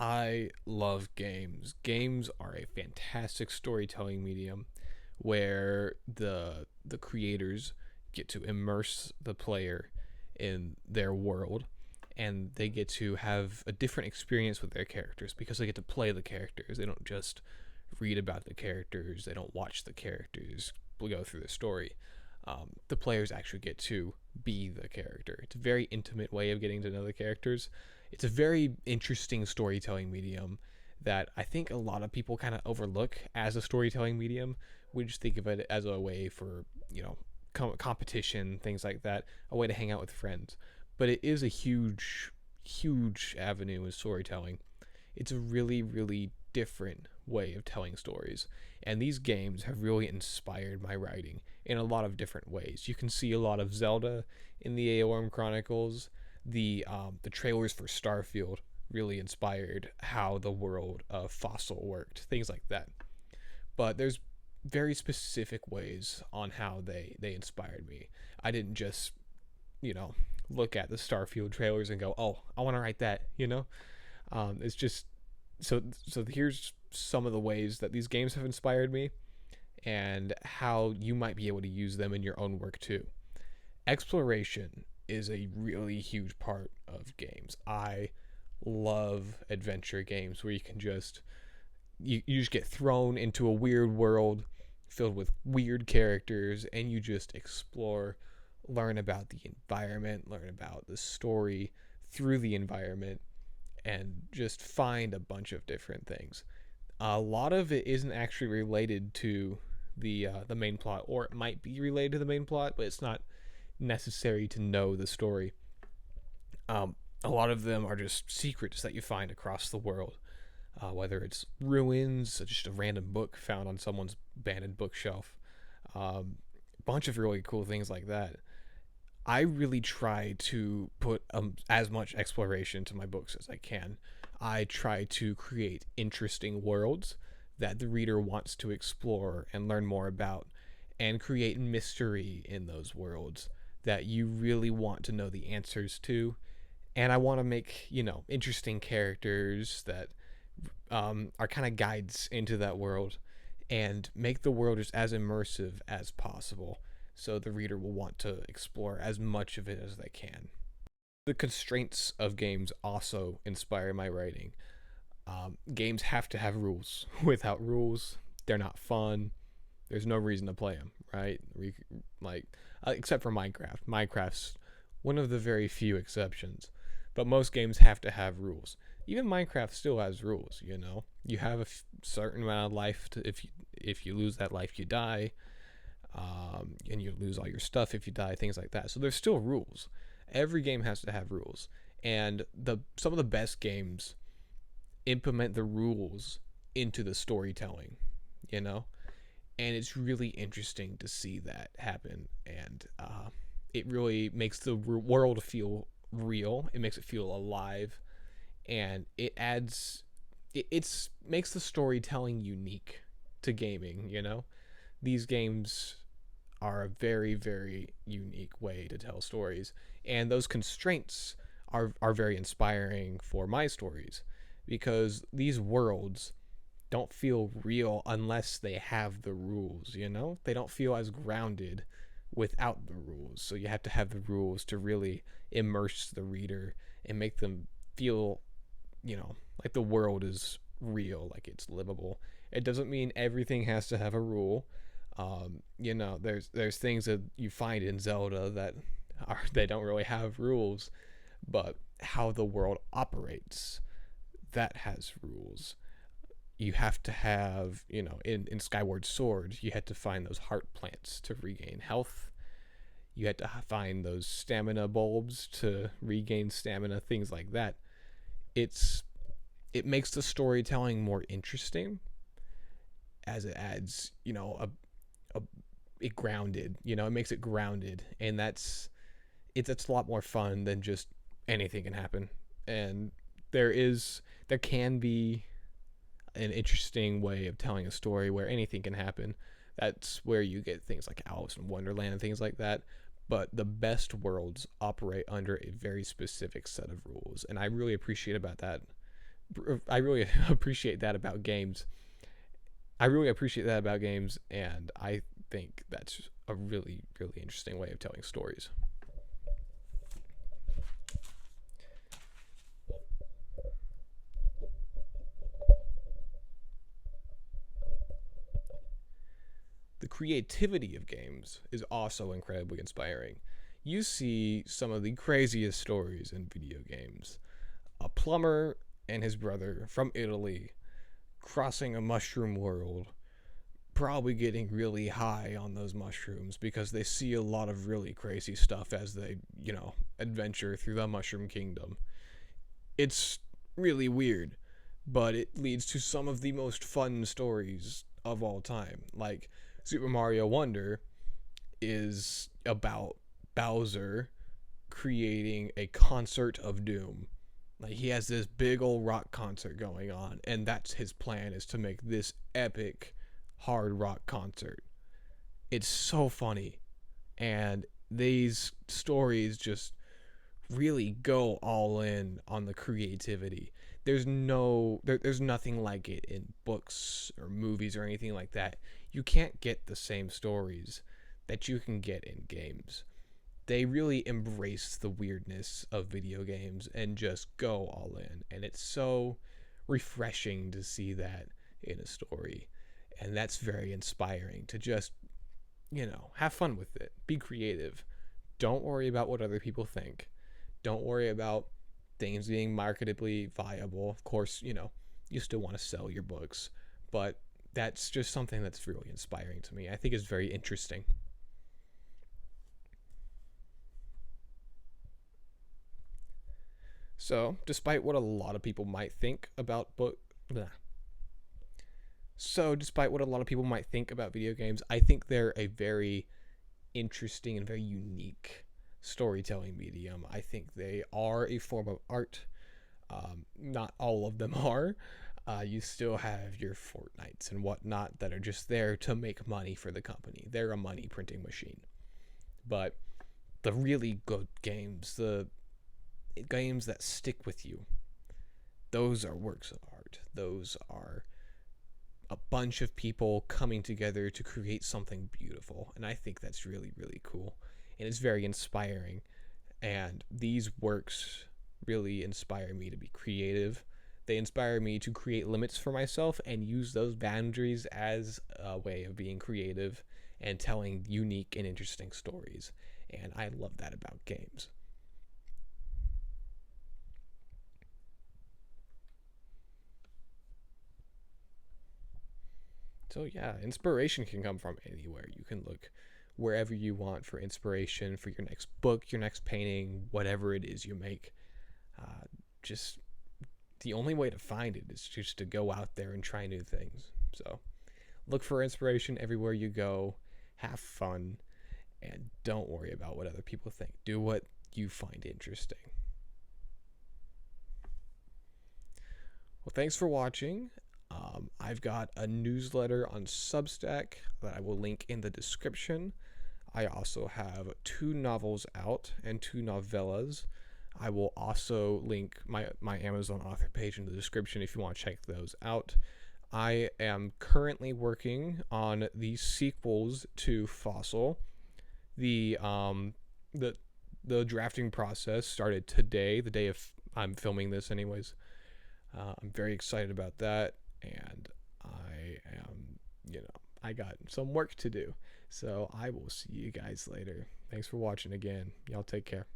I love games. Games are a fantastic storytelling medium where the creators get to immerse the player in their world, and they get to have a different experience with their characters because they get to play the characters. They don't just read about the characters, they don't watch the characters go through the story. The players actually get to be the character. It's a very intimate way of getting to know the characters. It's a very interesting storytelling medium that I think a lot of people kind of overlook as a storytelling medium. We just think of it as a way for, competition, things like that, a way to hang out with friends. But it is a huge, huge avenue in storytelling. It's a really, really different way of telling stories. And these games have really inspired my writing in a lot of different ways. You can see a lot of Zelda in the Aorm Chronicles. The trailers for Starfield really inspired how the world of Fossil worked, things like that. But there's very specific ways on how they inspired me. I didn't just, you know, look at the Starfield trailers and go, "Oh, I want to write that," it's just so here's some of the ways that these games have inspired me and how you might be able to use them in your own work too. Exploration is a really huge part of games. I love adventure games where you can just you just get thrown into a weird world filled with weird characters and you just explore, learn about the environment, learn about the story through the environment, and just find a bunch of different things. A lot of it isn't actually related to the main plot, or it might be related to the main plot, but it's not necessary to know the story. A lot of them are just secrets that you find across the world, whether it's ruins, just a random book found on someone's abandoned bookshelf, a bunch of really cool things like that. I really try to put as much exploration into my books as I can. I try to create interesting worlds that the reader wants to explore and learn more about, and create mystery in those worlds that you really want to know the answers to. And I want to make, interesting characters that are kind of guides into that world and make the world just as immersive as possible so the reader will want to explore as much of it as they can. The constraints of games also inspire my writing. Games have to have rules. Without rules, they're not fun. There's no reason to play them, right? Like, except for Minecraft. Minecraft's one of the very few exceptions, but most games have to have rules. Even Minecraft still has rules. You have a certain amount of life. If you lose that life, you die, and you lose all your stuff if you die. Things like that. So there's still rules. Every game has to have rules, and some of the best games implement the rules into the storytelling. You know, and it's really interesting to see that happen, and it really makes the world feel real. It makes it feel alive, and it's makes the storytelling unique to gaming. These games are a very, very unique way to tell stories, and those constraints are very inspiring for my stories because these worlds don't feel real unless they have the rules. They don't feel as grounded without the rules, so you have to have the rules to really immerse the reader and make them feel, like the world is real, like it's livable. It doesn't mean everything has to have a rule. There's things that you find in Zelda that they don't really have rules, but how the world operates, that has rules. You have to have, in Skyward Sword, you had to find those heart plants to regain health. You had to find those stamina bulbs to regain stamina, things like that. It makes the storytelling more interesting as it adds, a it grounded. It makes it grounded, and it's a lot more fun than just anything can happen. And there can be an interesting way of telling a story where anything can happen. That's where you get things like Alice in Wonderland and things like that. But the best worlds operate under a very specific set of rules, and I really appreciate about that I really appreciate that about games. I really appreciate that about games, and I think that's a really, really interesting way of telling stories. The creativity of games is also incredibly inspiring. You see some of the craziest stories in video games. A plumber and his brother from Italy crossing a mushroom world, probably getting really high on those mushrooms because they see a lot of really crazy stuff as they, adventure through the mushroom kingdom. It's really weird, but it leads to some of the most fun stories of all time. Like Super Mario Wonder is about Bowser creating a concert of doom. Like he has this big old rock concert going on, and that's his plan, is to make this epic hard rock concert. It's so funny, and these stories just really go all in on the creativity. There's nothing like it in books or movies or anything like that. You can't get the same stories that you can get in games. They really embrace the weirdness of video games and just go all in, and it's so refreshing to see that in a story. And that's very inspiring to just, have fun with it. Be creative. Don't worry about what other people think. Don't worry about things being marketably viable. Of course, you still want to sell your books, but that's just something that's really inspiring to me. I think it's very interesting. So, despite what a lot of people might think about book, so despite what a lot of people might think about video games, I think they're a very interesting and very unique storytelling medium. I think they are a form of art. Not all of them are. You still have your Fortnites and whatnot that are just there to make money for the company. They're a money printing machine. But the really good games, the games that stick with you, those are works of art. Those are a bunch of people coming together to create something beautiful. And I think that's really, really cool. And it's very inspiring. And these works really inspire me to be creative. They inspire me to create limits for myself and use those boundaries as a way of being creative and telling unique and interesting stories. And I love that about games. So yeah, inspiration can come from anywhere. You can look wherever you want for inspiration for your next book, your next painting, whatever it is you make. Just the only way to find it is just to go out there and try new things. So look for inspiration everywhere you go. Have fun and don't worry about what other people think. Do what you find interesting. Well, thanks for watching. I've got a newsletter on Substack that I will link in the description. I also have 2 novels out and 2 novellas. I will also link my Amazon author page in the description if you want to check those out. I am currently working on the sequels to Fossil. The the the drafting process started today, the day of I'm filming this, anyways. I'm very excited about that, and I am, I got some work to do. So I will see you guys later. Thanks for watching again. Y'all take care.